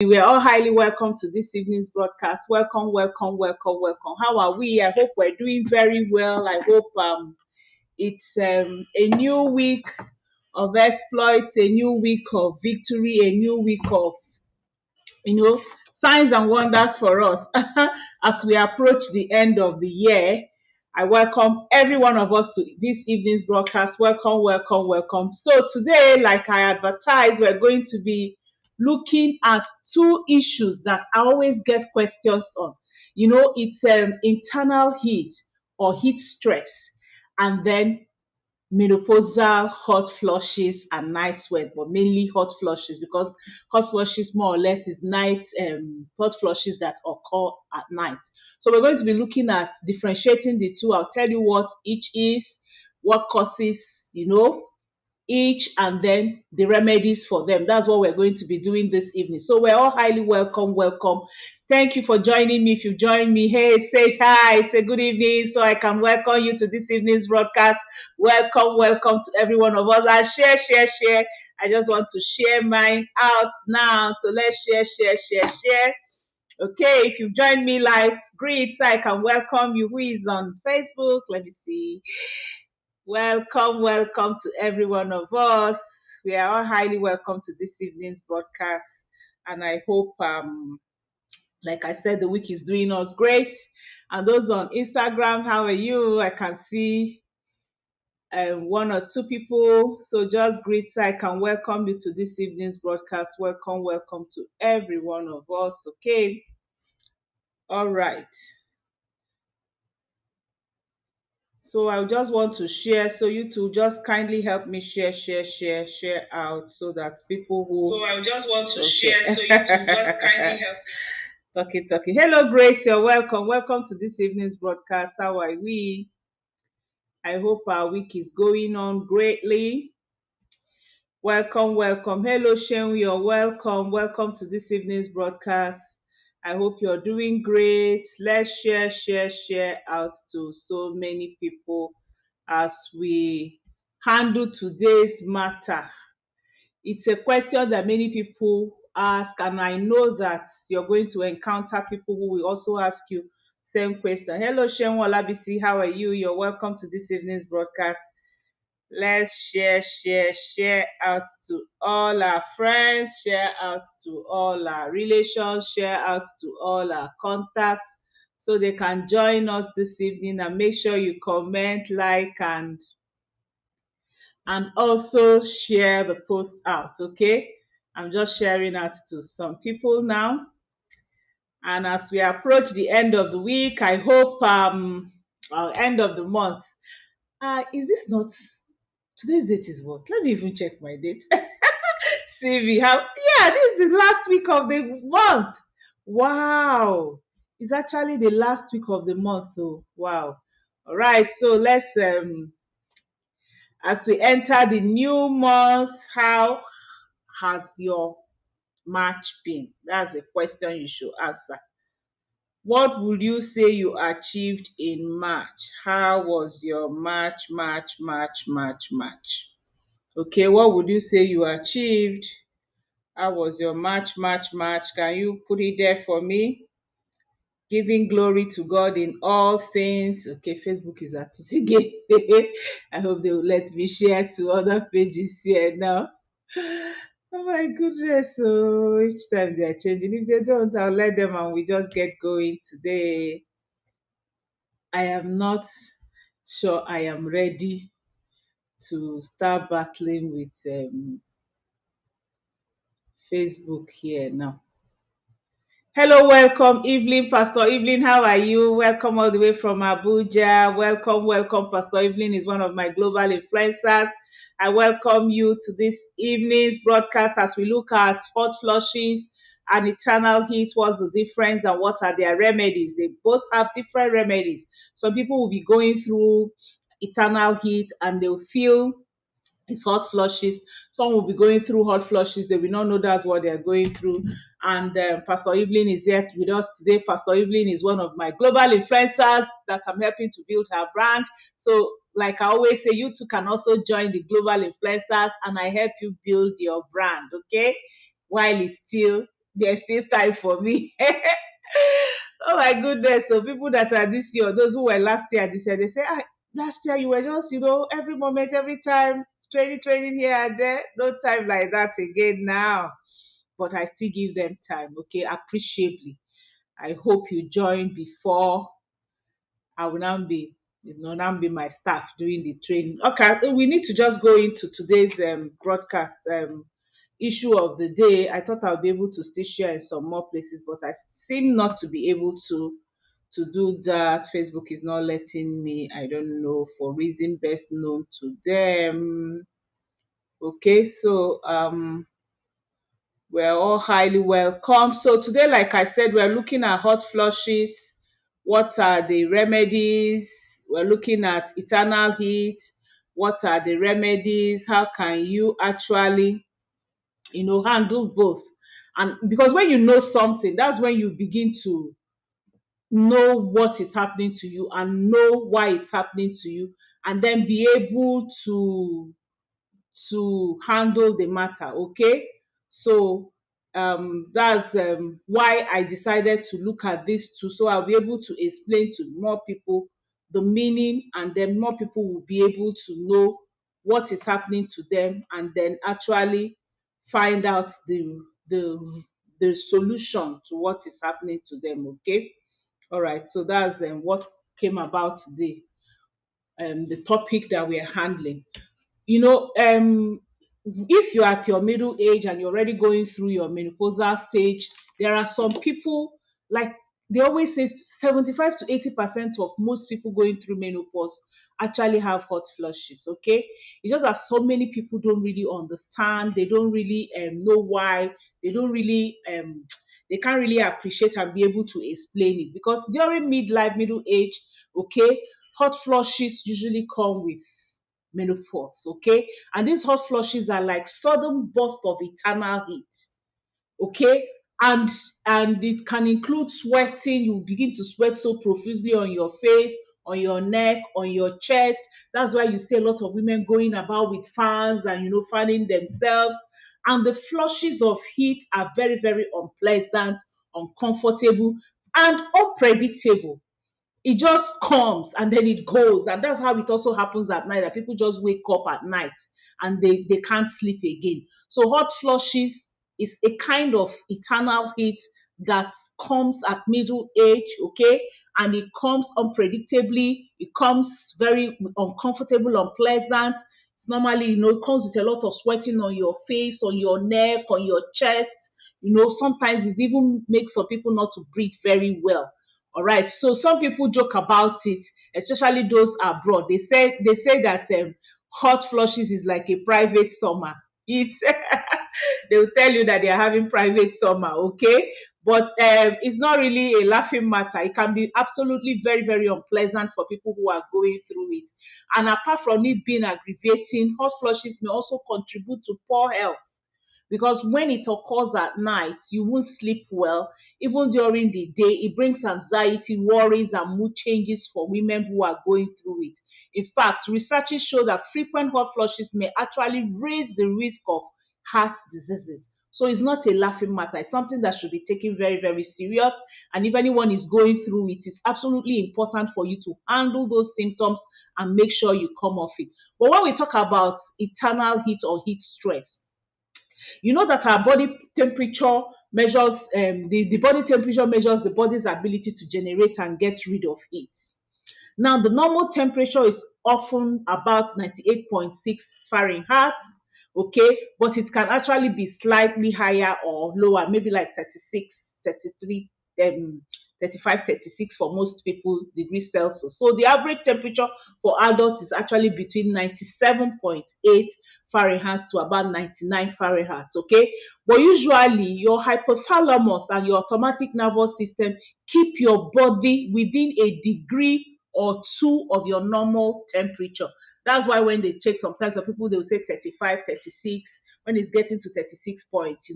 We are all highly welcome to this evening's broadcast. Welcome, welcome, welcome, welcome. How are we? I hope we're doing very well. I hope it's a new week of exploits, a new week of victory, a new week of signs and wonders for us as we approach the end of the year. I welcome every one of us to this evening's broadcast. Welcome, welcome, welcome. So today, like I advertised, we're going to be looking at two issues that I always get questions on. It's internal heat or heat stress, and then menopausal hot flushes and night sweat, but mainly hot flushes, because hot flushes more or less is night hot flushes that occur at night. So we're going to be looking at differentiating the two. I'll tell you what each is, what causes each, and then the remedies for them. That's what we're going to be doing this evening. So we're all highly welcome. Welcome. Thank you for joining me. If you've joined me, hey, say hi, say good evening, so I can welcome you to this evening's broadcast. Welcome, welcome to every one of us. I share. I just want to share mine out now. So let's share. Okay, if you've joined me live, great, so I can welcome you. Who is on Facebook? Let me see. Welcome to every one of us. We are all highly welcome to this evening's broadcast. And I hope, like I said, the week is doing us great. And those on Instagram, how are you? I can see one or two people. So just greet so I can welcome you to this evening's broadcast. Welcome to every one of us. Okay. All right. So I just want to share. So you two just kindly help me share out so that people who. So I just want to share. So you two just kindly help. Talking. Hello, Grace. You're welcome. Welcome to this evening's broadcast. How are we? I hope our week is going on greatly. Welcome. Hello, Shen. You're welcome. Welcome to this evening's broadcast. I hope you're doing great. Let's share out to so many people as we handle today's matter. It's a question that many people ask, and I know that you're going to encounter people who will also ask you same question. Hello, Shenwa Labisi, how are you? You're welcome to this evening's broadcast. Let's share out to all our friends, share out to all our relations, share out to all our contacts so they can join us this evening. And make sure you comment, like, and also share the post out. Okay, I'm just sharing out to some people now. And as we approach the end of the week, I hope end of the month. Is this not today's date? Is what? Let me even check my date. See, we have, yeah, this is the last week of the month. Wow, it's actually the last week of the month. So wow. All right, so let's as we enter the new month, how has your March been? That's the question you should answer. What would you say you achieved in March? How was your March? Okay, what would you say you achieved? How was your March? Can you put it there for me? Giving glory to God in all things. Okay, Facebook is at it again. I hope they will let me share to other pages here now. Oh my goodness. So each time they are changing. If they don't, I'll let them and we just get going today. I am not sure I am ready to start battling with Facebook here now. Hello, welcome, Evelyn. Pastor Evelyn, how are you? Welcome all the way from Abuja. Welcome. Pastor Evelyn is one of my global influencers. I welcome you to this evening's broadcast as we look at hot flushes and eternal heat. What's the difference and what are their remedies? They both have different remedies. Some people will be going through eternal heat and they'll feel it's hot flushes. Some will be going through hot flushes. They will not know that's what they're going through. And Pastor Evelyn is here with us today. Pastor Evelyn is one of my global influencers that I'm helping to build her brand. So, like I always say, you too can also join the global influencers and I help you build your brand, okay? While it's still there's still time for me. Oh my goodness. So people that are this year, those who were last year this year, they say, ah, last year you were just, every moment, every time, training here and there. No time like that again now. But I still give them time, okay, appreciably. I hope you join before I will now be my staff doing the training. Okay, we need to just go into today's broadcast issue of the day. I thought I'll be able to still share in some more places, but I seem not to be able to do that. Facebook is not letting me. I don't know, for reason best known to them. Okay, so we're all highly welcome. So today, like I said, we're looking at hot flushes. What are the remedies? We're looking at eternal heat. What are the remedies? How can you actually, handle both? And because when you know something, that's when you begin to know what is happening to you and know why it's happening to you, and then be able to handle the matter. Okay, so that's why I decided to look at this too, so I'll be able to explain to more people the meaning, and then more people will be able to know what is happening to them, and then actually find out the solution to what is happening to them. Okay, all right, so that's what came about today, the topic that we're handling. you know, um, if you're at your middle age and you're already going through your menopausal stage, there are some people, like they always say 75 to 80% of most people going through menopause actually have hot flushes. Okay. It's just that so many people don't really understand, they don't really know why, they don't really they can't really appreciate and be able to explain it, because during midlife, middle age, okay, hot flushes usually come with menopause, okay? And these hot flushes are like sudden burst of eternal heat, okay? And it can include sweating. You begin to sweat so profusely on your face, on your neck, on your chest. That's why you see a lot of women going about with fans and fanning themselves. And the flushes of heat are very, very unpleasant, uncomfortable, and unpredictable. It just comes and then it goes, and that's how it also happens at night, that people just wake up at night and they can't sleep again. So hot flushes is a kind of eternal heat that comes at middle age, okay, and it comes unpredictably, it comes very uncomfortable, unpleasant. It's normally, it comes with a lot of sweating on your face, on your neck, on your chest. Sometimes it even makes some people not to breathe very well. All right. So some people joke about it, especially those abroad. They say that hot flushes is like a private summer. It's they will tell you that they are having private summer, okay? But it's not really a laughing matter. It can be absolutely very, very unpleasant for people who are going through it. And apart from it being aggravating, hot flushes may also contribute to poor health, because when it occurs at night, you won't sleep well. Even during the day, it brings anxiety, worries, and mood changes for women who are going through it. In fact, researchers show that frequent hot flushes may actually raise the risk of heart diseases. So it's not a laughing matter. It's something that should be taken very, very serious. And if anyone is going through it, it's absolutely important for you to handle those symptoms and make sure you come off it. But when we talk about eternal heat or heat stress, you know that our body temperature measures, the body temperature measures the body's ability to generate and get rid of heat. Now, the normal temperature is often about 98.6 Fahrenheit, okay, but it can actually be slightly higher or lower, maybe like 36, 33, 35, 36 for most people degrees Celsius. So the average temperature for adults is actually between 97.8 Fahrenheit to about 99 Fahrenheit, okay? But usually your hypothalamus and your automatic nervous system keep your body within a degree or two of your normal temperature. That's why when they check, sometimes some people they'll say 35, 36. When it's getting to 36 points,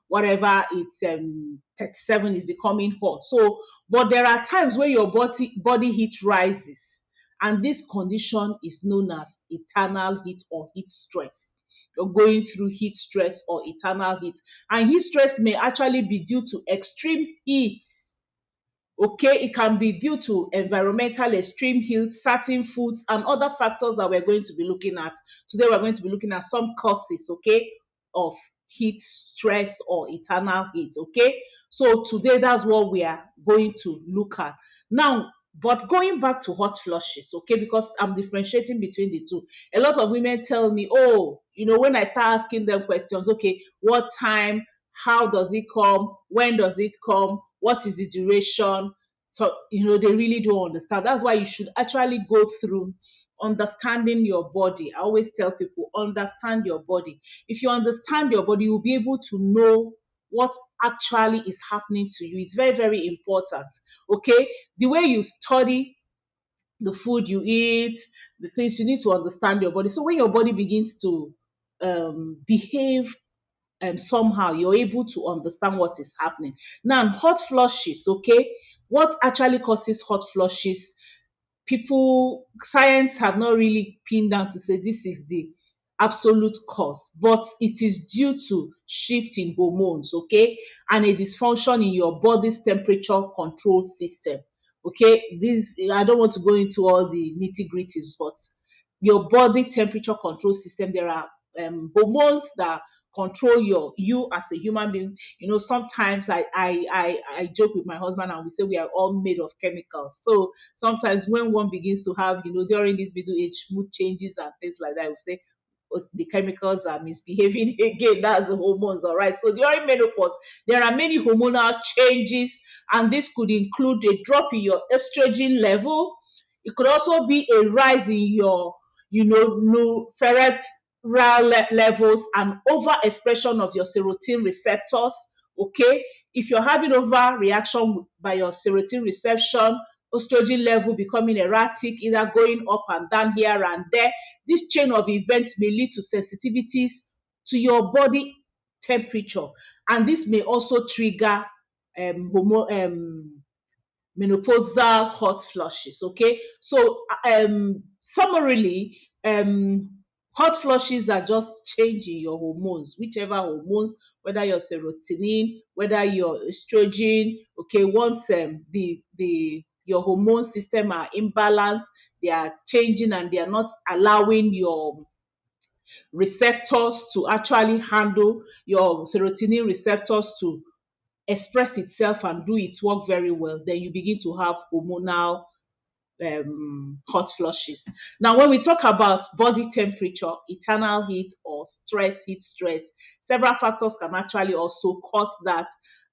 whatever, it's 37 is becoming hot. So, but there are times when your body heat rises, and this condition is known as eternal heat or heat stress. you're going through heat stress or eternal heat. And heat stress may actually be due to extreme heat. Okay, it can be due to environmental extreme heat, certain foods, and other factors that we're going to be looking at. Today, we're going to be looking at some causes, okay, of heat stress or eternal heat, okay. So today, that's what we are going to look at. Now, but going back to hot flushes, okay, because I'm differentiating between the two. A lot of women tell me, oh, when I start asking them questions, okay, what time, how does it come, when does it come, what is the duration? So, they really don't understand. That's why you should actually go through understanding your body. I always tell people, understand your body. If you understand your body, you'll be able to know what actually is happening to you. It's very, very important. Okay. The way you study the food you eat, the things, you need to understand your body. So when your body begins to behave somehow, you're able to understand what is happening. Now, hot flushes, okay? What actually causes hot flushes? People, science have not really pinned down to say this is the absolute cause, but it is due to shift in hormones, okay, and a dysfunction in your body's temperature control system. Okay, this, I don't want to go into all the nitty gritties, but your body temperature control system, there are hormones that control you as a human being. Sometimes I joke with my husband and we say we are all made of chemicals. So sometimes when one begins to have, during this middle age mood changes and things like that, we say, "Oh, the chemicals are misbehaving again." That's the hormones, all right. So during menopause, there are many hormonal changes, and this could include a drop in your estrogen level. It could also be a rise in your, no ferret levels and overexpression of your serotonin receptors. Okay, if you're having overreaction by your serotonin reception, estrogen level becoming erratic, either going up and down here and there, this chain of events may lead to sensitivities to your body temperature, and this may also trigger menopausal hot flushes. Okay, so summarily, hot flushes are just changing your hormones, whichever hormones, whether your serotonin, whether your estrogen. Okay, once the your hormone system are imbalanced, they are changing and they are not allowing your receptors to actually handle, your serotonin receptors to express itself and do its work very well, then you begin to have hormonal hot flushes. Now, when we talk about body temperature, eternal heat, or heat stress, several factors can actually also cause that.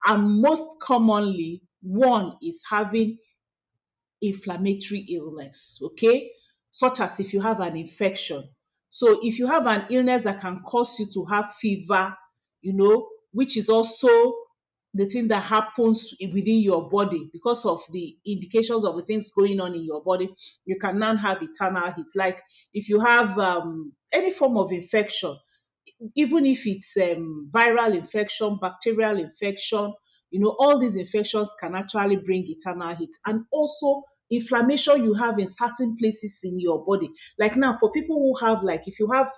And most commonly, one is having inflammatory illness, okay? Such as if you have an infection. So if you have an illness that can cause you to have fever, which is also the thing that happens within your body because of the indications of the things going on in your body, you can now have eternal heat. Like if you have any form of infection, even if it's viral infection, bacterial infection, all these infections can actually bring eternal heat. And also inflammation you have in certain places in your body. Like now, for people who have, like, if you have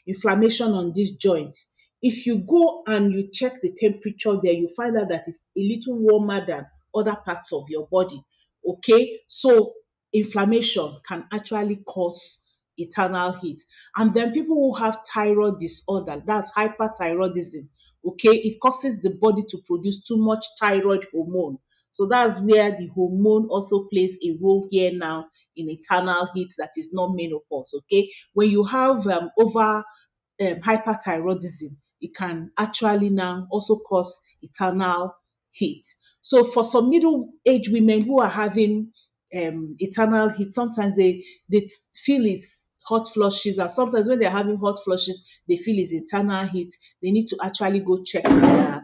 inflammation on this joint, if you go and you check the temperature there, you find out that it's a little warmer than other parts of your body. Okay, so inflammation can actually cause eternal heat. And then people who have thyroid disorder, that's hyperthyroidism, okay, it causes the body to produce too much thyroid hormone. So that's where the hormone also plays a role here now in eternal heat, that is not menopause. Okay, when you have over hyperthyroidism, it can actually now also cause eternal heat. So for some middle-aged women who are having eternal heat, sometimes they feel it's hot flushes, and sometimes when they're having hot flushes, they feel it's eternal heat. They need to actually go check their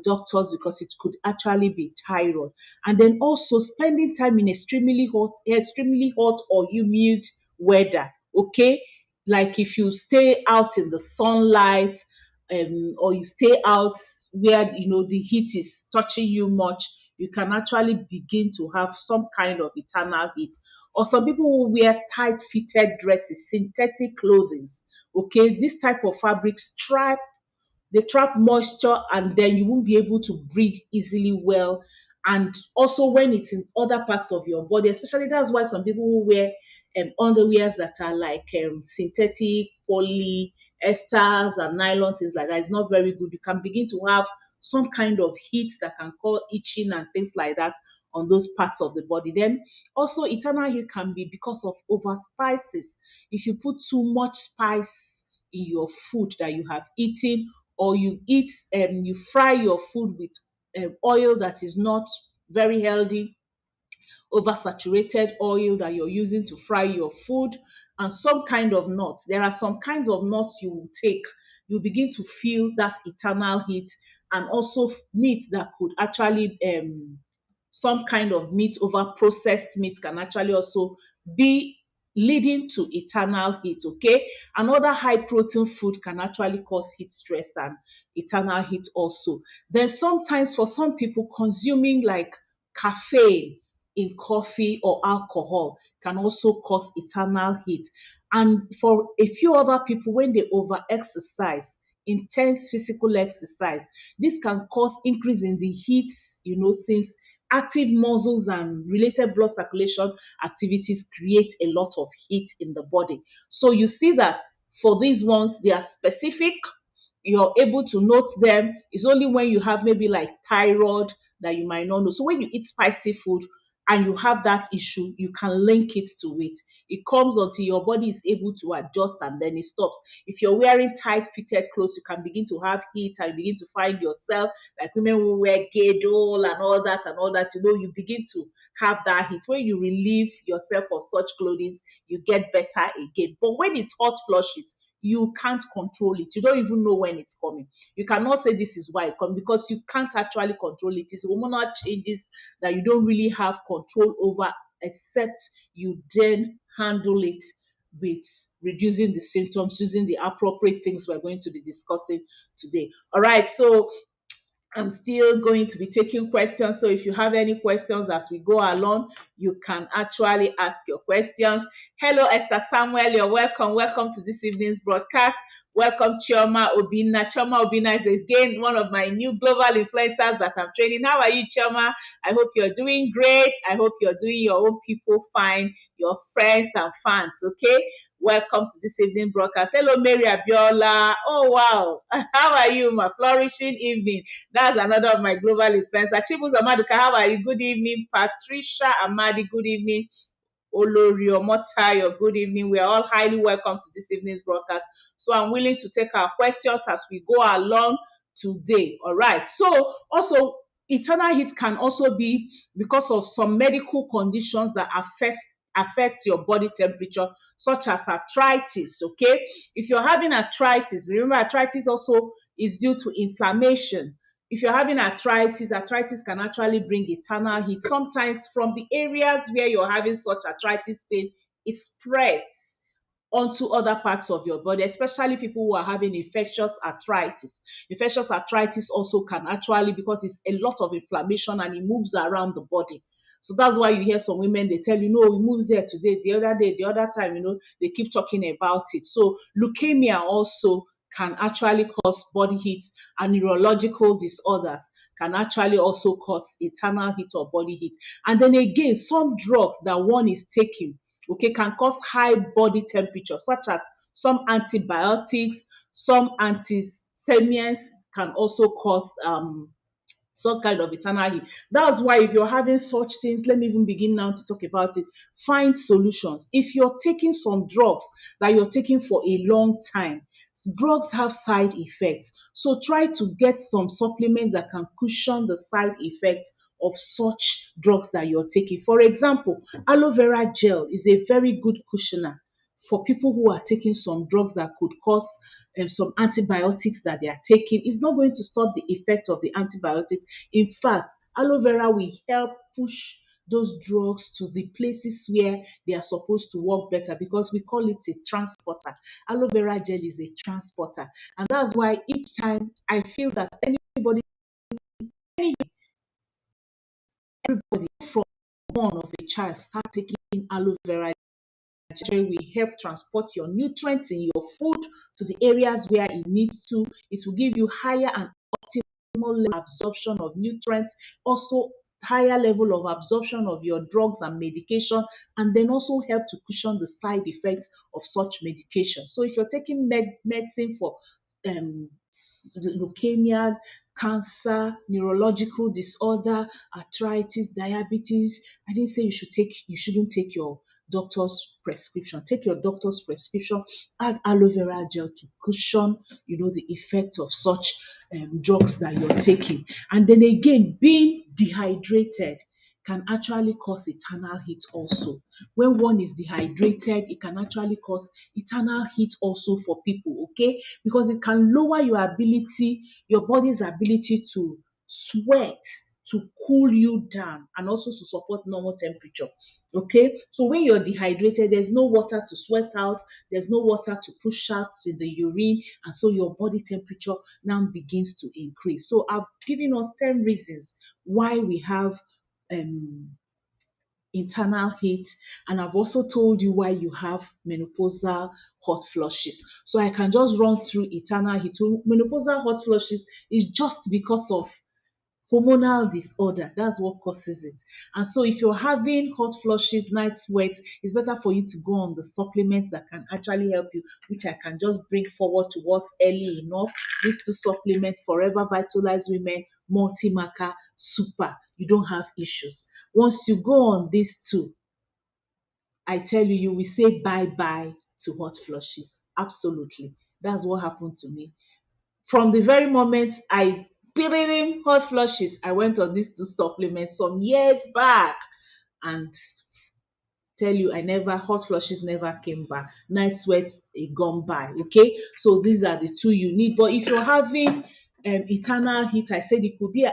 doctors, because it could actually be thyroid. And then also spending time in extremely hot or humid weather. Okay, like if you stay out in the sunlight, or you stay out where the heat is touching you much, you can actually begin to have some kind of eternal heat. Or some people will wear tight fitted dresses, synthetic clothing. Okay, this type of fabrics they trap moisture, and then you won't be able to breathe easily well. And also when it's in other parts of your body, especially that's why some people will wear underwears that are like synthetic polyesters and nylon, things like that. It's not very good. You can begin to have some kind of heat that can cause itching and things like that on those parts of the body. Then also eternal heat can be because of over spices. If you put too much spice in your food that you have eaten, or you fry your food with oil that is not very healthy, oversaturated oil that you're using to fry your food, and some kind of nuts. There are some kinds of nuts you will take. You begin to feel that eternal heat, and also meat that could actually some kind of meat over processed meat can actually also be leading to eternal heat. Okay, another high protein food can actually cause heat stress and eternal heat also. Then sometimes for some people, consuming like caffeine in coffee or alcohol can also cause eternal heat. And for a few other people, when they over exercise, intense physical exercise, this can cause increase in the heat, since active muscles and related blood circulation activities create a lot of heat in the body. So you see that for these ones, they are specific. You're able to note them. It's only when you have maybe like thyroid that you might not know. So when you eat spicy food and you have that issue, you can link it to it. It comes until your body is able to adjust, and then it stops. If you're wearing tight fitted clothes, you can begin to have heat and you begin to find yourself, like women who wear girdle and all that, you begin to have that heat. When you relieve yourself of such clothing, you get better again. But when it's hot flushes, you can't control it. You don't even know when it's coming. You cannot say this is why it comes, because you can't actually control it. It's hormonal changes that you don't really have control over, except you then handle it with reducing the symptoms using the appropriate things we're going to be discussing today. All right, so I'm still going to be taking questions. So if you have any questions as we go along, you can actually ask your questions. Hello, Esther Samuel. You're welcome. Welcome to this evening's broadcast. Welcome, Chioma Obina. Chioma Obina is again one of my new global influencers that I'm training. How are you, Chioma? I hope you're doing great. I hope you're doing your own people fine, your friends and fans. Okay. Welcome to this evening broadcast. Hello, Mary Abiola. Oh, wow. How are you, my flourishing evening? That's another of my global influencers. Chibuz Amaduka, how are you? Good evening. Patricia Amadi, good evening. Olorio Motayo, good evening. We are all highly welcome to this evening's broadcast. So I'm willing to take our questions as we go along today. All right. So also, eternal heat can also be because of some medical conditions that affect your body temperature, such as arthritis. Okay, if you're having arthritis, remember arthritis also is due to inflammation. If you're having arthritis can actually bring eternal heat. Sometimes from the areas where you're having such arthritis pain, it spreads onto other parts of your body, especially people who are having infectious arthritis. Infectious arthritis also can actually, because it's a lot of inflammation and it moves around the body. So that's why you hear some women, they tell you, no, it moves there today, the other day, the other time, they keep talking about it. So leukemia also can actually cause body heat, and neurological disorders can actually also cause eternal heat or body heat. And then again, some drugs that one is taking, okay, can cause high body temperature, such as some antibiotics, some antihistamines can also cause some kind of eternal heat. That's why if you're having such things, let me even begin now to talk about it. Find solutions. If you're taking some drugs that you're taking for a long time, drugs have side effects. So try to get some supplements that can cushion the side effects of such drugs that you're taking. For example, aloe vera gel is a very good cushioner for people who are taking some drugs that could cause some antibiotics that they are taking. It's not going to stop the effect of the antibiotics. In fact, aloe vera will help push those drugs to the places where they are supposed to work better, because we call it a transporter. Aloe vera gel is a transporter. And that's why each time I feel that anybody Everybody from born of a child start taking aloe vera gel. Will help transport your nutrients in your food to the areas where it needs to. It will give you higher and optimal absorption of nutrients, also higher level of absorption of your drugs and medication, and then also help to cushion the side effects of such medication. So if you're taking medicine for um, leukemia, cancer, neurological disorder, arthritis, diabetes, I didn't say you shouldn't take your doctor's prescription. Take your doctor's prescription, add aloe vera gel to cushion, the effect of such drugs that you're taking. And then again, being dehydrated can actually cause eternal heat also. When one is dehydrated, it can actually cause eternal heat also for people, okay? Because it can lower your body's ability to sweat, to cool you down, and also to support normal temperature. Okay, so when you're dehydrated, there's no water to sweat out, there's no water to push out in the urine, and so your body temperature now begins to increase. So I've given us 10 reasons why we have um, internal heat, and I've also told you why you have menopausal hot flushes. So I can just run through internal heat. Menopausal hot flushes is just because of hormonal disorder. That's what causes it. And so if you're having hot flushes, night sweats, it's better for you to go on the supplements that can actually help you, which I can just bring forward to us early enough. These two supplements, Forever Vitalize Women, Multi-Maca, Super. You don't have issues. Once you go on these two, I tell you, you will say bye-bye to hot flushes. Absolutely. That's what happened to me. From the very moment I hot flushes, I went on these two supplements some years back, and tell you, I never hot flushes never came back. Night sweats it gone by. Okay, so these are the two you need. But if you're having eternal heat, I said it could be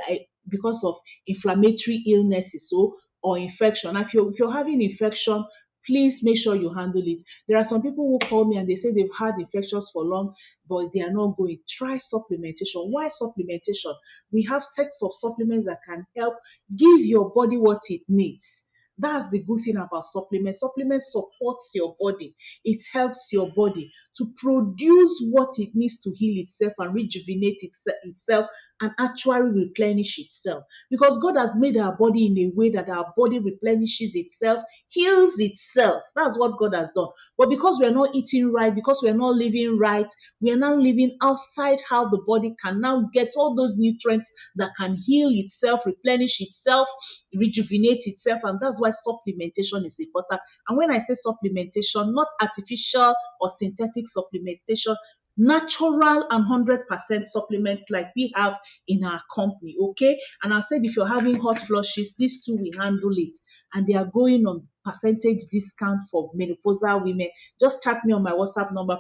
because of inflammatory illnesses, so or infection. If you're having infection, please make sure you handle it. There are some people who call me and they say they've had infections for long, but they are not going. Try supplementation. Why supplementation? We have sets of supplements that can help give your body what it needs. That's the good thing about supplements. Supplements supports your body. It helps your body to produce what it needs to heal itself and rejuvenate itself and actually replenish itself. Because God has made our body in a way that our body replenishes itself, heals itself. That's what God has done. But because we are not eating right, because we are not living right, we are now living outside how the body can now get all those nutrients that can heal itself, replenish itself, rejuvenate itself. And that's why supplementation is important. And when I say supplementation, not artificial or synthetic supplementation, natural and 100% supplements like we have in our company. Okay, and I said if you're having hot flushes, these two will handle it, and they are going on percentage discount for menopausal women. Just chat me on my WhatsApp number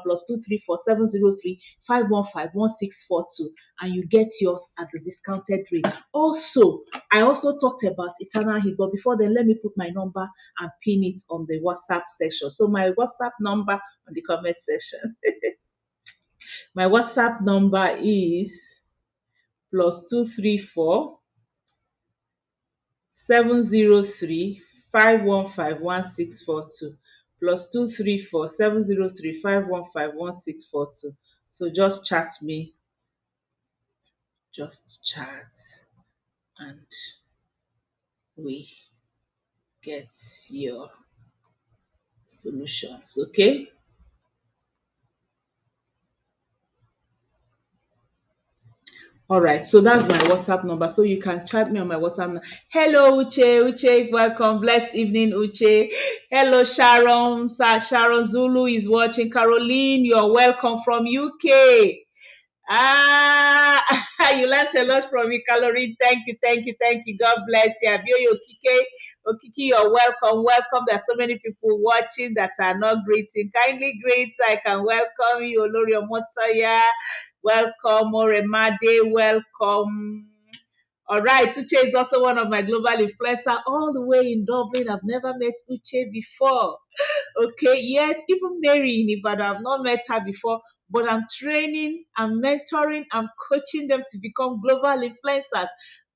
+234-703-515-1642, and you get yours at the discounted rate. Also, I also talked about eternal heat, but before then, let me put my number and pin it on the WhatsApp section. So my WhatsApp number on the comment section. My WhatsApp number is +234-703-515-1642. +234-703-515-1642. So just chat me, just chat, and we get your solutions. Okay. All right, so that's my WhatsApp number. So you can chat me on my WhatsApp number. Hello, Uche. Uche, welcome. Blessed evening, Uche. Hello, Sharon. Sharon Zulu is watching. Caroline, you're welcome from UK. Ah, you learned a lot from me, Caroline. Thank you, thank you, thank you. God bless you. Abioyo Okike, you're welcome. Welcome. There's so many people watching that are not greeting. Kindly greet so I can welcome you. Olorio Motoya, welcome. Oremade, welcome. All right, Uche is also one of my global influencers all the way in Dublin. I've never met Uche before. Okay, yet even Mary in Ibadan, I've not met her before, but I'm training, I'm mentoring, I'm coaching them to become global influencers.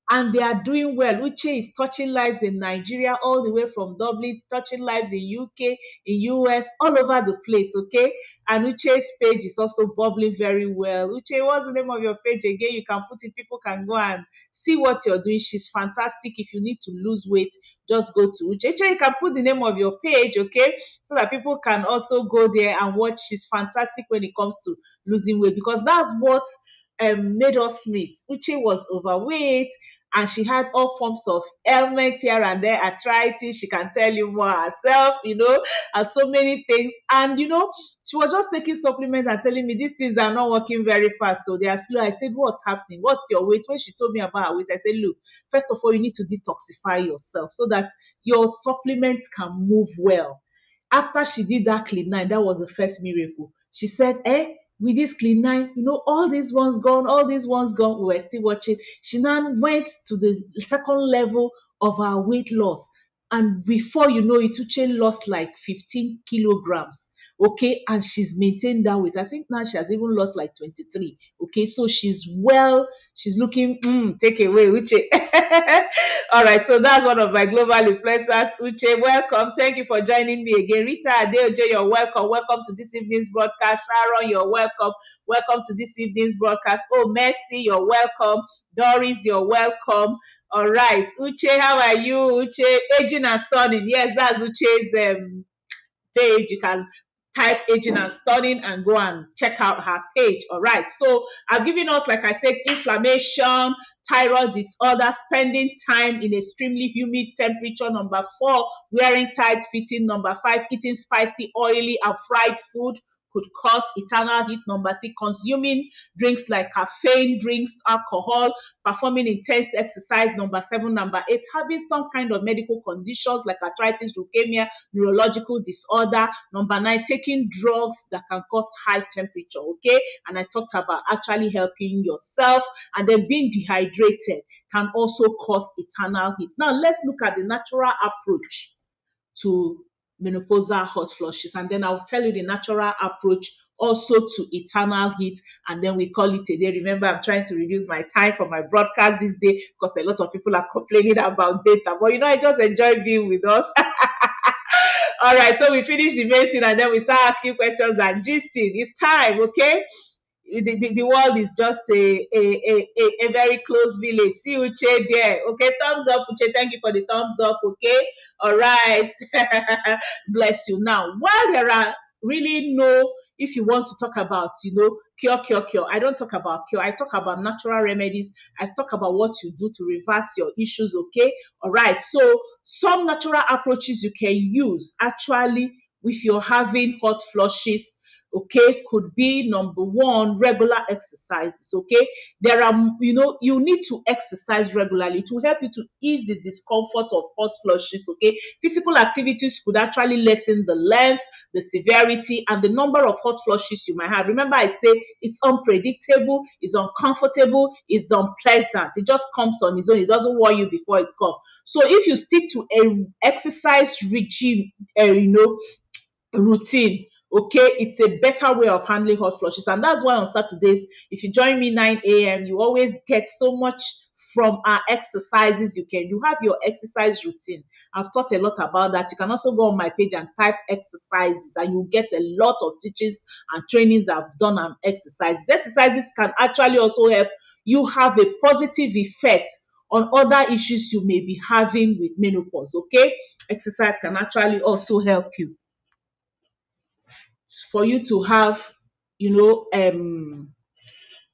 and they are doing well. Uche is touching lives in Nigeria, all the way from Dublin, touching lives in UK, in US, all over the place, okay? And Uche's page is also bubbling very well. Uche, what's the name of your page again? You can put it, people can go and see what you're doing. She's fantastic. If you need to lose weight, just go to Uche. Uche, you can put the name of your page, okay? So that people can also go there and watch. She's fantastic when it comes to losing weight, because that's what made us meet. Uche was overweight and she had all forms of ailments here and there, arthritis. She can tell you more herself, and so many things. And she was just taking supplements and telling me these things are not working very fast, so they are slow. I said, what's happening? What's your weight? When she told me about her weight, I said, look, first of all, you need to detoxify yourself so that your supplements can move well. After she did that clean nine, that was the first miracle. She said, with this clean nine, all these ones gone, all these ones gone. We were still watching. She now went to the second level of her weight loss. And before you know it, Uche lost like 15 kilograms. Okay, and she's maintained that weight. I think now she has even lost like 23. Okay, so she's well, she's looking, take away, Uche. All right, so that's one of my global influencers. Uche, welcome. Thank you for joining me again. Rita Adeoje, you're welcome. Welcome to this evening's broadcast. Sharon, you're welcome. Welcome to this evening's broadcast. Oh, Mercy, you're welcome. Doris, you're welcome. All right, Uche, how are you? Uche, aging and stunning. Yes, that's Uche's page. You can type aging and stunning and go and check out her page. All right, so I've given us, like I said, inflammation, thyroid disorder, spending time in extremely humid temperature, number 4, wearing tight fitting, number 5, eating spicy, oily and fried food could cause eternal heat, number 6, consuming drinks like caffeine drinks, alcohol, performing intense exercise, number 7, number 8, having some kind of medical conditions like arthritis, leukemia, neurological disorder, number 9, taking drugs that can cause high temperature, okay? And I talked about actually helping yourself, and then being dehydrated can also cause eternal heat. Now let's look at the natural approach to menopausal hot flushes, and then I'll tell you the natural approach also to eternal heat, and then we call it a day. Remember, I'm trying to reduce my time for my broadcast this day because a lot of people are complaining about data, but I just enjoy being with us. All right, so we finish the main thing and then we start asking questions and gisting. It's time, okay? The world is just a very close village. See Uche there. Okay, thumbs up, Uche. Thank you for the thumbs up. Okay, all right. Bless you. Now, while there are really no, if you want to talk about, cure. I don't talk about cure. I talk about natural remedies. I talk about what you do to reverse your issues. Okay, all right. So some natural approaches you can use actually if you're having hot flushes, okay, could be number 1, regular exercises. Okay, there are, you need to exercise regularly to help you to ease the discomfort of hot flushes. Okay, physical activities could actually lessen the length, the severity, and the number of hot flushes you might have. Remember, I say it's unpredictable, it's uncomfortable, it's unpleasant. It just comes on its own. It doesn't worry you before it comes. So if you stick to a exercise regime, routine, okay, it's a better way of handling hot flushes. And that's why on Saturdays, if you join me 9 a.m., you always get so much from our exercises. You have your exercise routine. I've taught a lot about that. You can also go on my page and type exercises, and you get a lot of teachings and trainings I've done on exercises. Exercises can actually also help you have a positive effect on other issues you may be having with menopause. Okay, exercise can actually also help you for you to have,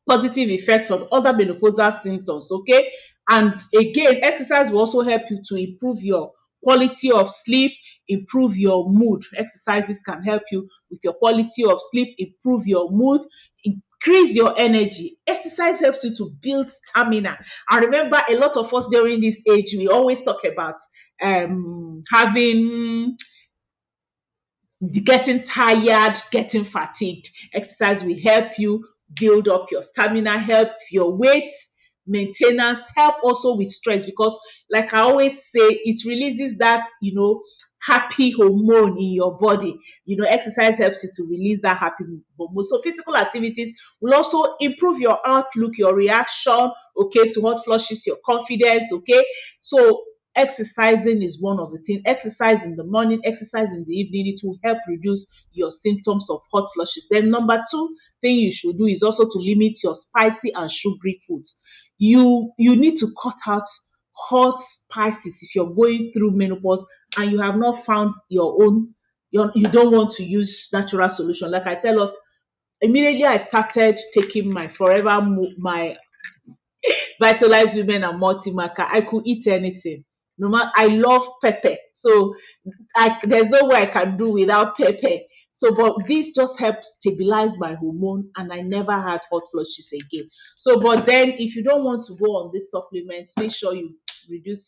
positive effect on other menopausal symptoms. Okay, and again, exercise will also help you to improve your quality of sleep, improve your mood. Exercises can help you with your quality of sleep, improve your mood, increase your energy. Exercise helps you to build stamina. And remember, a lot of us during this age, we always talk about having getting tired, getting fatigued. Exercise will help you build up your stamina, help your weight maintenance, help also with stress, because like I always say, it releases that, happy hormone in your body. Exercise helps you to release that happy hormone. So physical activities will also improve your outlook, your reaction, okay, to hot flushes, your confidence, okay. So exercising is one of the things. Exercise in the morning, exercise in the evening. It will help reduce your symptoms of hot flushes. Then number two thing you should do is also to limit your spicy and sugary foods. You need to cut out hot spices if you're going through menopause and you have not found your own. You don't want to use natural solution. Like I tell us, immediately I started taking my my Vitalize Women and Multimaker, I could eat anything. No matter, I love pepper. So there's no way I can do without pepper. So, but this just helps stabilize my hormone, and I never had hot flushes again. So, but then if you don't want to go on this supplements, make sure you reduce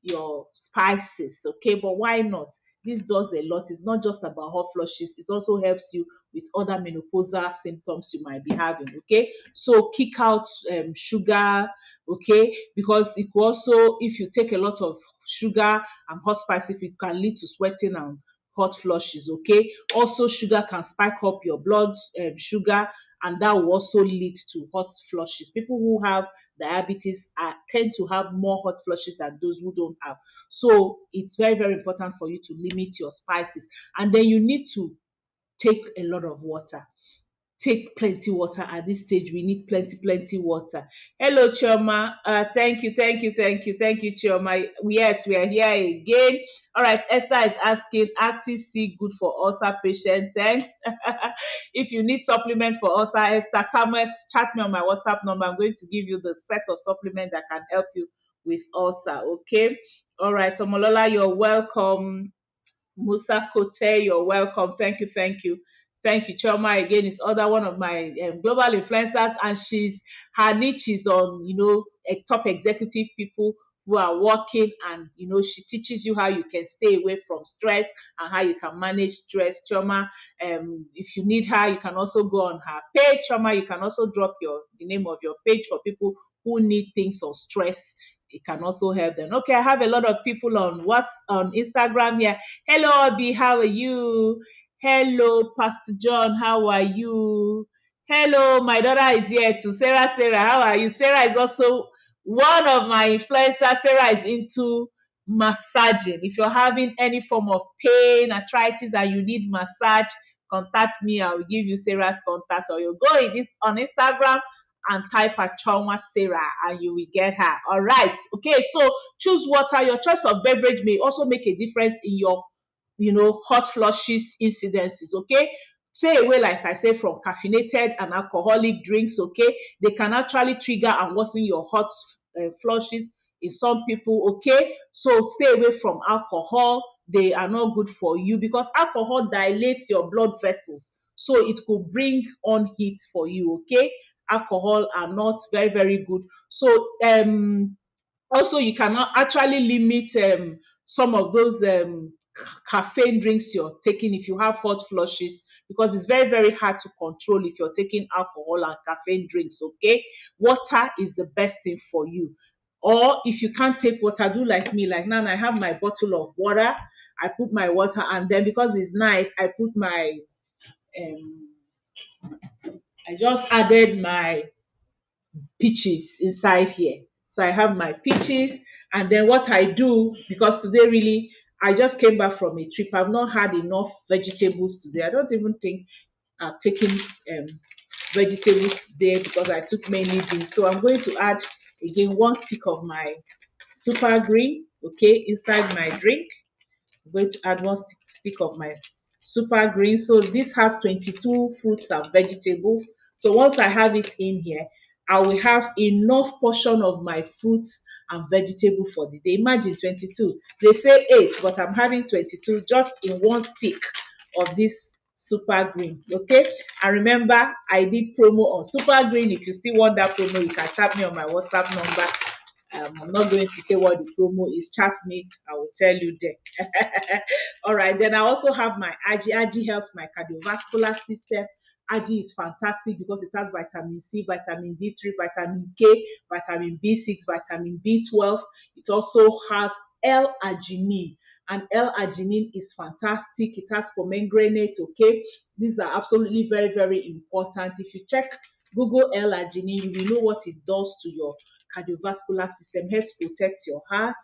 your spices, okay? But why not? This does a lot. It's not just about hot flushes. It also helps you with other menopausal symptoms you might be having, okay? So kick out sugar, okay? Because it could also, if you take a lot of sugar and hot spices, it can lead to sweating and hot flushes, okay? Also, sugar can spike up your blood sugar, and that will also lead to hot flushes. People who have diabetes tend to have more hot flushes than those who don't have. So it's very, very important for you to limit your spices. And then you need to take a lot of water. Take plenty water at this stage. We need plenty water. Hello, Chioma. Thank you, Chioma. Yes, we are here again. All right, Esther is asking, active C good for ulcer patient? Thanks. If you need supplement for ulcer, Esther, Samuel, chat me on my WhatsApp number. I'm going to give you the set of supplement that can help you with ulcer. Okay. All right, Tomolola, you're welcome. Musa Kote, you're welcome. Thank you, thank you. Thank you. Choma again is other one of my global influencers, and her niche is on, top executive people who are working, and she teaches you how you can stay away from stress and how you can manage stress. Choma, if you need her, you can also go on her page. Choma, you can also drop the name of your page for people who need things on stress. It can also help them. Okay, I have a lot of people on Instagram here. Hello, Obi, how are you? Hello, Pastor John, how are you? Hello, my daughter is here too. Sarah, how are you? Sarah is also one of my influencers. Sarah is into massaging. If you're having any form of pain, arthritis, and you need massage, contact me. I will give you Sarah's contact, or you go on Instagram and type Achonwa Sarah and you will get her. All right. Okay. So choose water. Your choice of beverage may also make a difference in your, hot flushes incidences. Okay. Stay away, like I say, from caffeinated and alcoholic drinks. Okay. They can actually trigger and worsen your hot flushes in some people. Okay. So stay away from alcohol. They are not good for you because alcohol dilates your blood vessels. So it could bring on heat for you. Okay. Alcohol are not very, very good. So also you cannot actually limit some of those caffeine drinks you're taking if you have hot flushes, because it's very, very hard to control if you're taking alcohol and caffeine drinks. Okay, water is the best thing for you. Or if you can't take water, do like me. Like now, I have my bottle of water. I put my water, and then because it's night, I put um, I just added my peaches inside here. So I have my peaches, and then what I do, because today really I just came back from a trip. I've not had enough vegetables today. I don't even think I've taken vegetables today because I took mainly beans. So I'm going to add again 1 stick of my super green, okay, inside my drink. I'm going to add 1 stick of my super green. So this has 22 fruits and vegetables. So once I have it in here, I will have enough portion of my fruits and vegetable for the day. Imagine 22. They say 8, but I'm having 22 just in 1 stick of this super green. Okay. And remember, I did promo on super green. If you still want that promo, you can chat me on my WhatsApp number. I'm not going to say what the promo is. Chat me, I will tell you there. All right, then I also have my Agi. Agi helps my cardiovascular system. Agi is fantastic because it has vitamin C, vitamin D3, vitamin K, vitamin B6, vitamin B12. It also has L-arginine, and L-arginine is fantastic. It has pomegranate. Okay, these are absolutely very, very important. If you check Google L-arginine, you will know what it does to your cardiovascular system. Helps protect your heart,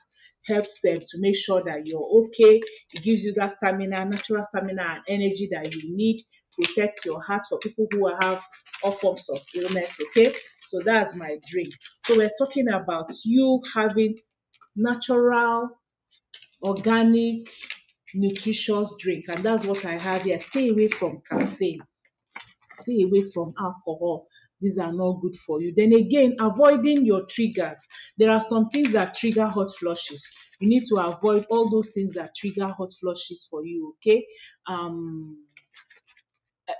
helps to make sure that you're okay. It gives you that stamina, natural stamina and energy that you need. Protects your heart for people who have all forms of illness. Okay, so that's my drink. So we're talking about you having natural, organic, nutritious drink, and that's what I have here. Stay away from caffeine, stay away from alcohol. These are not good for you. Then again, avoiding your triggers. There are some things that trigger hot flushes. You need to avoid all those things that trigger hot flushes for you. Okay.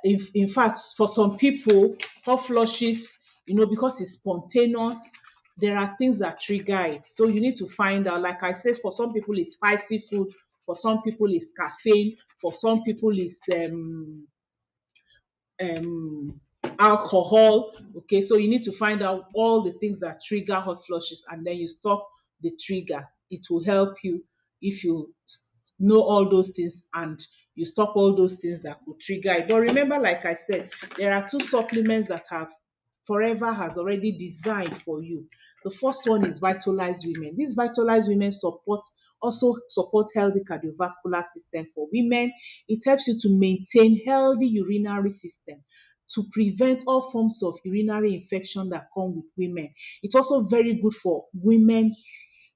If in fact, for some people, hot flushes, because it's spontaneous, there are things that trigger it. So you need to find out. Like I said, for some people it's spicy food, for some people it's caffeine, for some people it's um alcohol. Okay, so you need to find out all the things that trigger hot flushes, and then you stop the trigger. It will help you if you know all those things, and you stop all those things that could trigger it. But remember, like I said, there are two supplements that have Forever has already designed for you. The first one is Vitalize Women. This Vitalize Women also support healthy cardiovascular system for women. It helps you to maintain healthy urinary system, to prevent all forms of urinary infection that come with women. It's also very good for women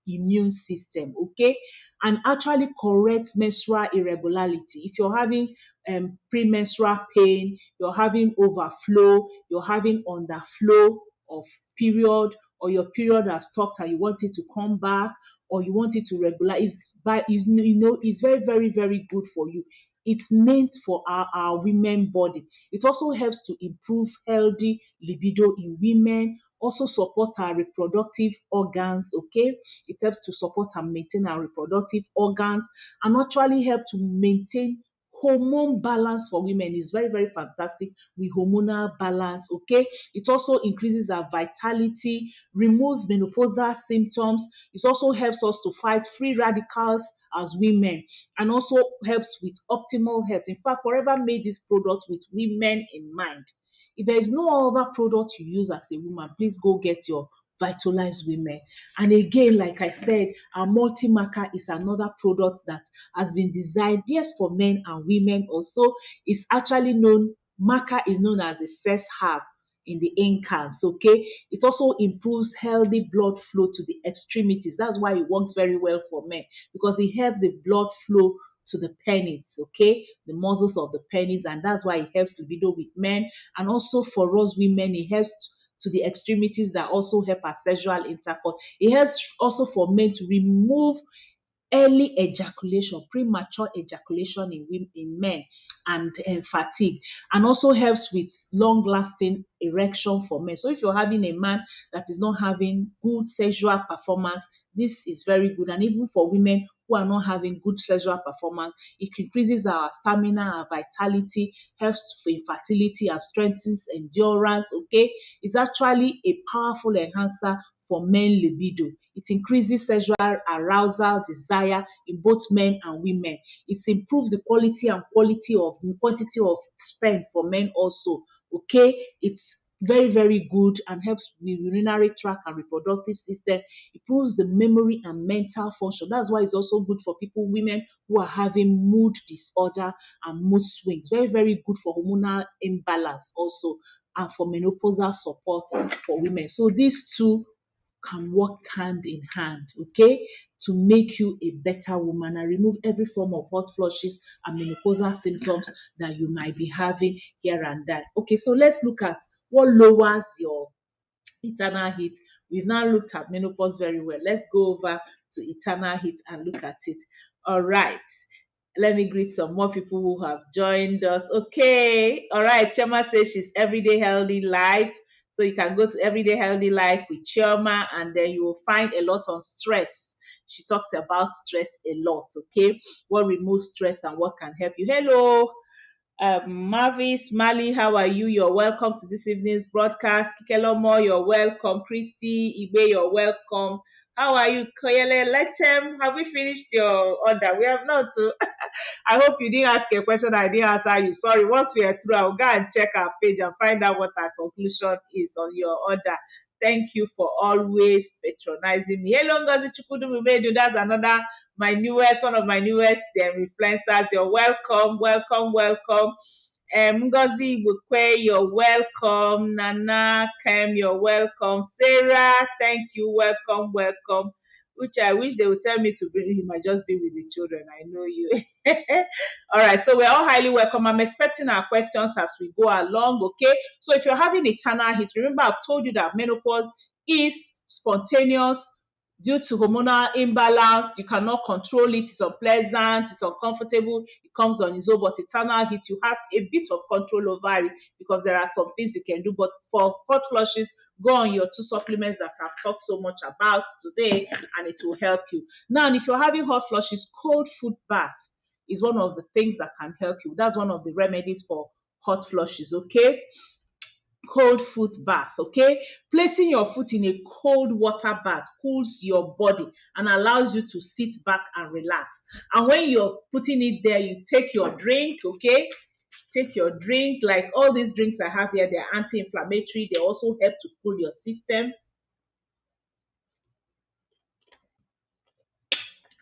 immune system, okay, and actually correct menstrual irregularity. If you're having premenstrual pain, you're having overflow, you're having underflow of period, or your period has stopped and you want it to come back, or you want it to regular, it's very, very, very good for you. It's meant for our women body. It also helps to improve healthy libido in women, also support our reproductive organs, okay? It helps to support and maintain our reproductive organs, and actually help to maintain hormone balance for women. Is very, very fantastic with hormonal balance, okay? It also increases our vitality, removes menopausal symptoms. It also helps us to fight free radicals as women, and also helps with optimal health. In fact, Forever made this product with women in mind. If there is no other product you use as a woman, please go get your Vitalize Women. And again, like I said, our multi-marker is another product that has been designed, yes, for men and women also. It's actually known, marker is known as the sex herb in the ankles, okay? It also improves healthy blood flow to the extremities. That's why it works very well for men, because it helps the blood flow to the penis, okay, the muscles of the penis, and that's why it helps libido with men. And also for us women, it helps to the extremities that also help our sexual intercourse. It helps also for men to remove early ejaculation, premature ejaculation in men, and fatigue, and also helps with long lasting erection for men. So if you're having a man that is not having good sexual performance, this is very good. And even for women who are not having good sexual performance, it increases our stamina, our vitality, helps for fertility, and strengthens endurance, okay? It's actually a powerful enhancer for men libido. It increases sexual arousal, desire in both men and women. It improves the quality and quantity of sperm for men also. Okay, it's very, very good and helps with urinary tract and reproductive system. Improves the memory and mental function. That's why it's also good for women who are having mood disorder and mood swings. Very, very good for hormonal imbalance also, and for menopausal support for women. So these two can work hand in hand, okay, to make you a better woman and remove every form of hot flushes and menopausal symptoms that you might be having here and there. Okay, so let's look at what lowers your eternal heat. We've now looked at menopause very well. Let's go over to eternal heat and look at it. All right. Let me greet some more people who have joined us. Okay. All right. Chioma says she's Everyday Healthy Life. So you can go to Everyday Healthy Life with Chioma, and then you will find a lot on stress. She talks about stress a lot. Okay. What removes stress and what can help you. Hello. Marvis, Mali, how are you? You're welcome to this evening's broadcast. Kikelomo, you're welcome. Christy, Igbe, you're welcome. How are you, Koyele? Let have we finished your order? We have not. I hope you didn't ask a question I didn't answer you. Sorry. Once we are through, I'll go and check our page and find out what our conclusion is on your order. Thank you for always patronizing me. Hello, Ngozi Chukwudu Mumedu. That's another one of my newest influencers. You're welcome, welcome, welcome. Ngozi Bukwe, you're welcome. Nana Kem, you're welcome. Sarah, thank you, welcome, welcome. Which I wish they would tell me to bring. You might just be with the children. I know you. All right, so we're all highly welcome. I'm expecting our questions as we go along. Okay, so if you're having eternal heat, remember I've told you that menopause is spontaneous due to hormonal imbalance. You cannot control it. It's unpleasant, it's uncomfortable, it comes on its own, but eternal heat, you have a bit of control over it because there are some things you can do. But for hot flushes, go on your two supplements that I've talked so much about today, and it will help you. Now, if you're having hot flushes, cold foot bath is one of the things that can help you. That's one of the remedies for hot flushes, okay? Cold foot bath, okay? Placing your foot in a cold water bath cools your body and allows you to sit back and relax. And when you're putting it there, you take your drink, okay? Take your drink. Like all these drinks I have here, they're anti-inflammatory. They also help to cool your system.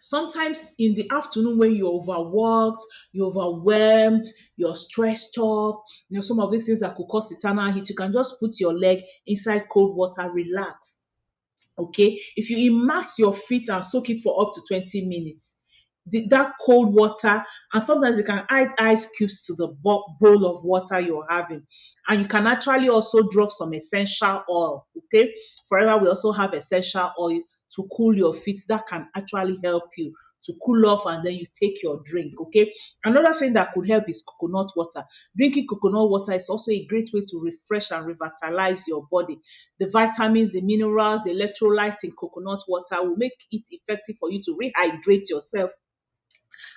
Sometimes in the afternoon when you're overworked, you're overwhelmed, you're stressed up, some of these things that could cause eternal heat, you can just put your leg inside cold water, relax. Okay, if you immerse your feet and soak it for up to 20 minutes, that cold water, and sometimes you can add ice cubes to the bowl of water you're having, and you can actually also drop some essential oil. Okay, forever we also have essential oil to cool your feet that can actually help you to cool off, and then you take your drink. Okay, another thing that could help is coconut water. Drinking coconut water is also a great way to refresh and revitalize your body. The vitamins, the minerals, the electrolytes in coconut water will make it effective for you to rehydrate yourself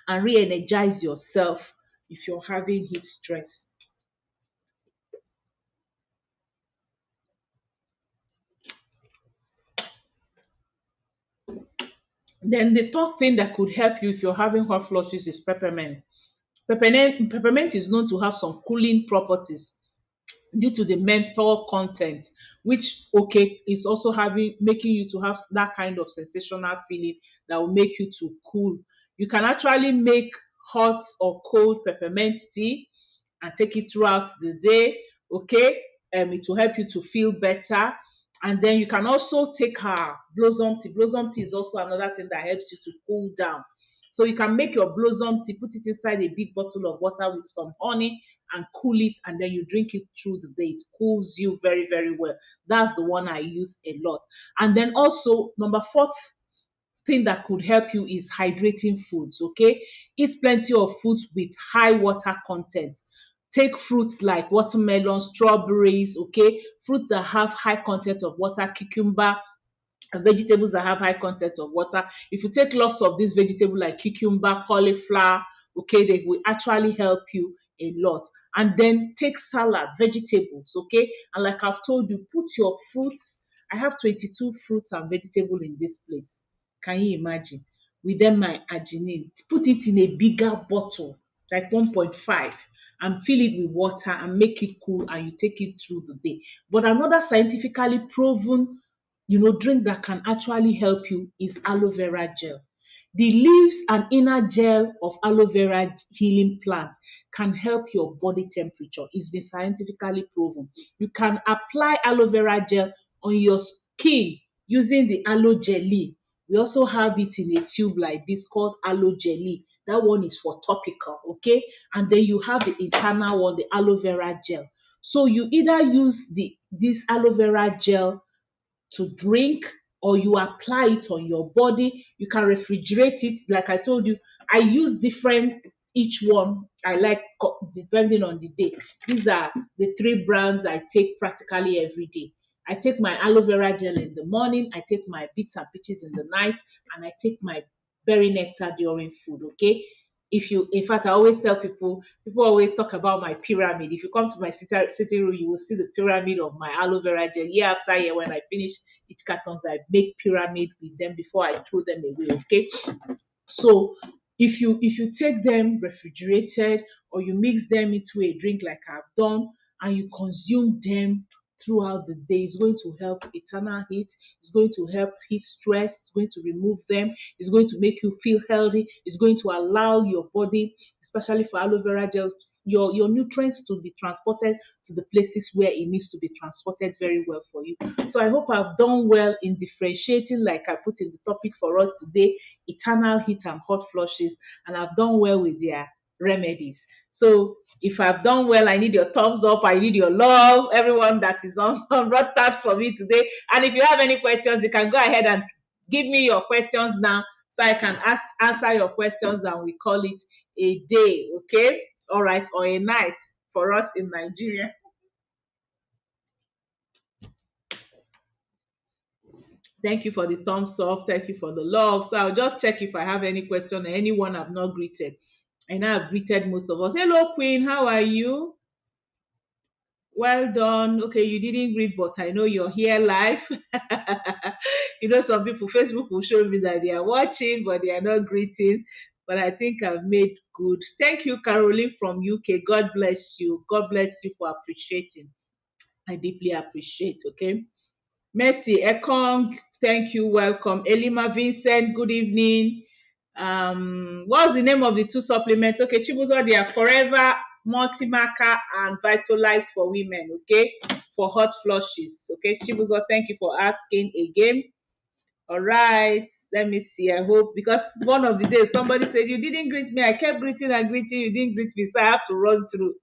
and re-energize yourself if you're having heat stress. Then the third thing that could help you if you're having hot flushes is peppermint. Peppermint is known to have some cooling properties due to the menthol content, which okay is also having making you to have that kind of sensational feeling that will make you to cool. You can actually make hot or cold peppermint tea and take it throughout the day. Okay, it will help you to feel better. And then you can also take our blossom tea. Blossom tea is also another thing that helps you to cool down. So you can make your blossom tea, put it inside a big bottle of water with some honey and cool it, and then you drink it through the day. It cools you very, very well. That's the one I use a lot. And then also, number fourth thing that could help you is hydrating foods, okay? Eat plenty of foods with high water content. Take fruits like watermelon, strawberries, okay? Fruits that have high content of water, cucumber, vegetables that have high content of water. If you take lots of these vegetables like cucumber, cauliflower, okay, they will actually help you a lot. And then take salad, vegetables, okay? And like I've told you, put your fruits. I have 22 fruits and vegetables in this place. Can you imagine? With them, my arginine. Put it in a bigger bottle, like 1.5, and fill it with water and make it cool, and you take it through the day. But another scientifically proven drink that can actually help you is aloe vera gel. The leaves and inner gel of aloe vera healing plant can help your body temperature. It's been scientifically proven. You can apply aloe vera gel on your skin using the aloe jelly. We also have it in a tube like this called aloe jelly. That one is for topical, okay? And then you have the internal one, the aloe vera gel. So you either use this aloe vera gel to drink, or you apply it on your body. You can refrigerate it. Like I told you, I use different, each one I like depending on the day. These are the three brands I take practically every day. I take my aloe vera gel in the morning, I take my bits and peaches in the night, and I take my berry nectar during food, okay? if you, in fact, I always tell people always talk about my pyramid. If you come to my sitting room, you will see the pyramid of my aloe vera gel. Year after year, when I finish each cartons, I make pyramid with them before I throw them away. Okay. So if you take them refrigerated, or you mix them into a drink like I've done, and you consume them throughout the day, it's going to help eternal heat. It's going to help heat stress. It's going to remove them. It's going to make you feel healthy. It's going to allow your body, especially for aloe vera gel, your nutrients to be transported to the places where it needs to be transported very well for you. So I hope I've done well in differentiating, like I put in the topic for us today, eternal heat and hot flushes, and I've done well with their remedies. So if I've done well, I need your thumbs up. I need your love, everyone that is on broadcast for me today. And if you have any questions, you can go ahead and give me your questions now, so I can answer your questions, and we call it a day, okay? All right, or a night for us in Nigeria. Thank you for the thumbs up. Thank you for the love. So I'll just check if I have any question or anyone I've not greeted. I know I've greeted most of us. Hello, Queen. How are you? Well done. Okay, you didn't greet, but I know you're here live. Some people, Facebook will show me that they are watching, but they are not greeting. But I think I've made good. Thank you, Caroline from UK. God bless you. God bless you for appreciating. I deeply appreciate. Okay. Mercy Ekong, thank you, welcome. Elima Vincent, good evening. What's the name of the two supplements? Okay, Chibuzo, they are Forever Multimarker and Vitalize for women, okay, for hot flushes. Okay, Chibuzo, thank you for asking again. All right, let me see. I hope, because one of the days somebody said you didn't greet me. I kept greeting and greeting, you didn't greet me, so I have to run through.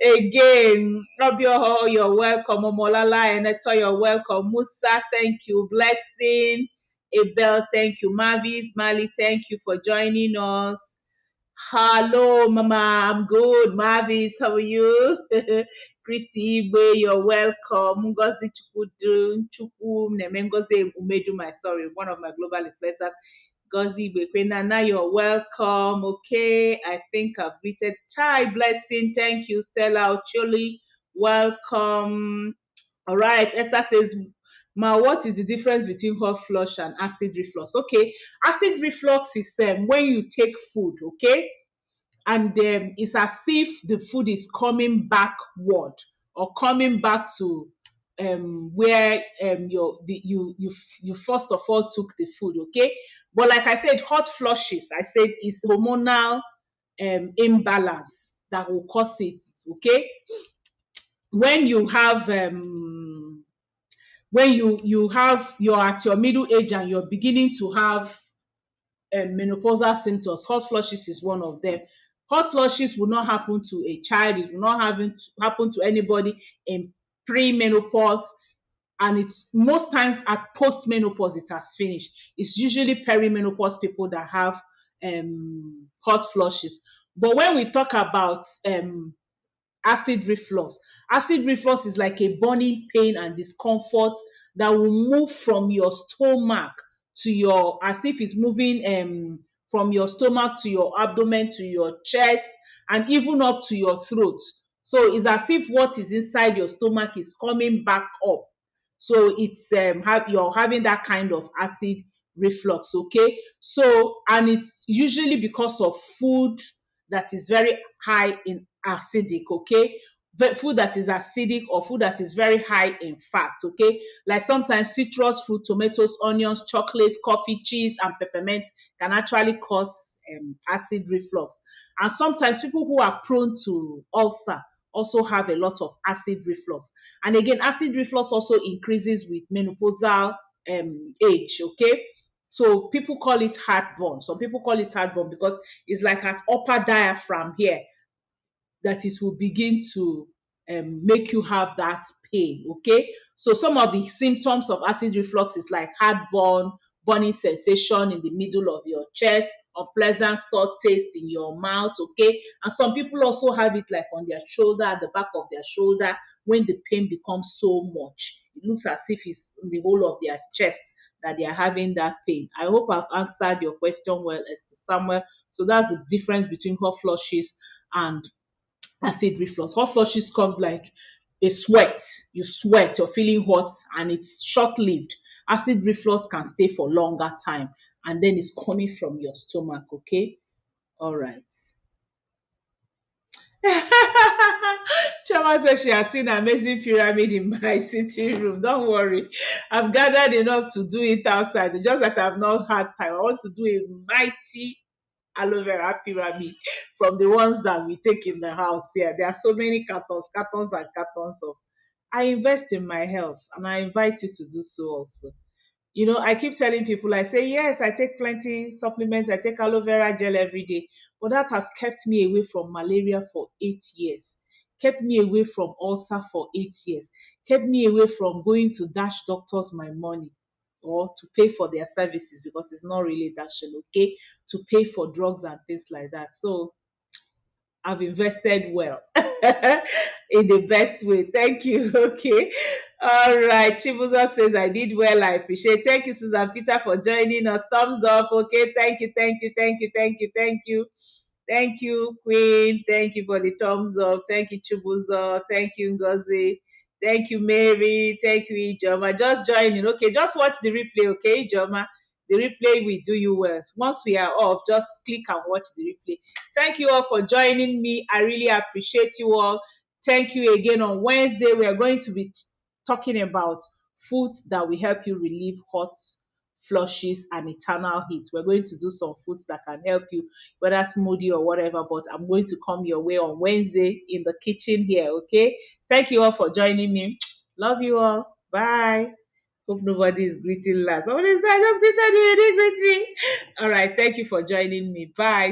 Again, Robioho, you're welcome. Omolala Eneto, you're welcome. Musa, thank you. Blessing, Abel, thank you. Mavis, Mali, thank you for joining us. Hello, Mama, I'm good. Mavis, how are you? Christy Igwe, you're welcome. Ngozi Chukwudu, Chukwu, Nemengozi Umeduma, sorry, one of my global influencers. Ngozi Igwe, Nana, you're welcome. Okay, I think I've greeted. Chai, blessing, thank you. Stella Ocholi, welcome. All right, Esther says, Ma, what is the difference between hot flush and acid reflux? Okay, acid reflux is when you take food, okay, and it's as if the food is coming backward, or coming back to where you first of all took the food, okay. But like I said, hot flushes, I said, is hormonal imbalance that will cause it, okay. When you have you're at your middle age and you're beginning to have menopausal symptoms, hot flushes is one of them. Hot flushes will not happen to a child. It will not happen to anybody in pre-menopause, and it's most times at post-menopause it has finished. It's usually perimenopause people that have hot flushes. But when we talk about acid reflux. Acid reflux is like a burning pain and discomfort that will move from your stomach to your, as if it's moving from your stomach to your abdomen to your chest and even up to your throat. So it's as if what is inside your stomach is coming back up. So it's you're having that kind of acid reflux, okay? So, and it's usually because of food that is very high in acidic, okay? Food that is acidic, or food that is very high in fat, okay? Like sometimes citrus fruit, tomatoes, onions, chocolate, coffee, cheese, and peppermint can actually cause acid reflux. And sometimes people who are prone to ulcer also have a lot of acid reflux. And again, acid reflux also increases with menopausal age, okay? So people call it heartburn. Some people call it heartburn because it's like an upper diaphragm here that it will begin to make you have that pain, okay? So some of the symptoms of acid reflux is like heartburn, burning sensation in the middle of your chest, unpleasant sore taste in your mouth, okay? And some people also have it like on their shoulder, at the back of their shoulder, when the pain becomes so much. It looks as if it's in the whole of their chest that they are having that pain. I hope I've answered your question well, Esther Samuel. So that's the difference between hot flushes and acid reflux. Hot flushes comes like a sweat. You sweat, you're feeling hot, and it's short-lived. Acid reflux can stay for longer time, and then it's coming from your stomach. Okay, all right. Chama says she has seen an amazing pyramid in my sitting room. Don't worry. I've gathered enough to do it outside. It's just that I've not had time. I want to do a mighty aloe vera pyramid from the ones that we take in the house here. There are so many cartons, cartons and cartons of. I invest in my health and I invite you to do so also. I keep telling people, I say, yes, I take plenty supplements, I take aloe vera gel every day, but that has kept me away from malaria for 8 years, kept me away from ulcer for 8 years, kept me away from going to dash doctors my money or to pay for their services because it's not really dashing, okay, to pay for drugs and things like that. So I've invested well in the best way. Thank you. Okay. All right. Chibuza says, I did well. I appreciate. Thank you, Susan Peter, for joining us. Thumbs up. Okay. Thank you. Thank you. Thank you. Thank you. Thank you. Thank you, Queen. Thank you for the thumbs up. Thank you, Chibuza. Thank you, Ngozi. Thank you, Mary. Thank you, Ijoma. Just joining. Okay. Just watch the replay. Okay, Ijoma. The replay will do you well. Once we are off, just click and watch the replay. Thank you all for joining me. I really appreciate you all. Thank you again. On Wednesday, we are going to be talking about foods that will help you relieve hot flushes and eternal heat. We're going to do some foods that can help you, whether smoothie or whatever, but I'm going to come your way on Wednesday in the kitchen here, okay? Thank you all for joining me. Love you all. Bye. Hope nobody is greeting last. Somebody said, I just greeted you, you didn't greet me. All right. Thank you for joining me. Bye.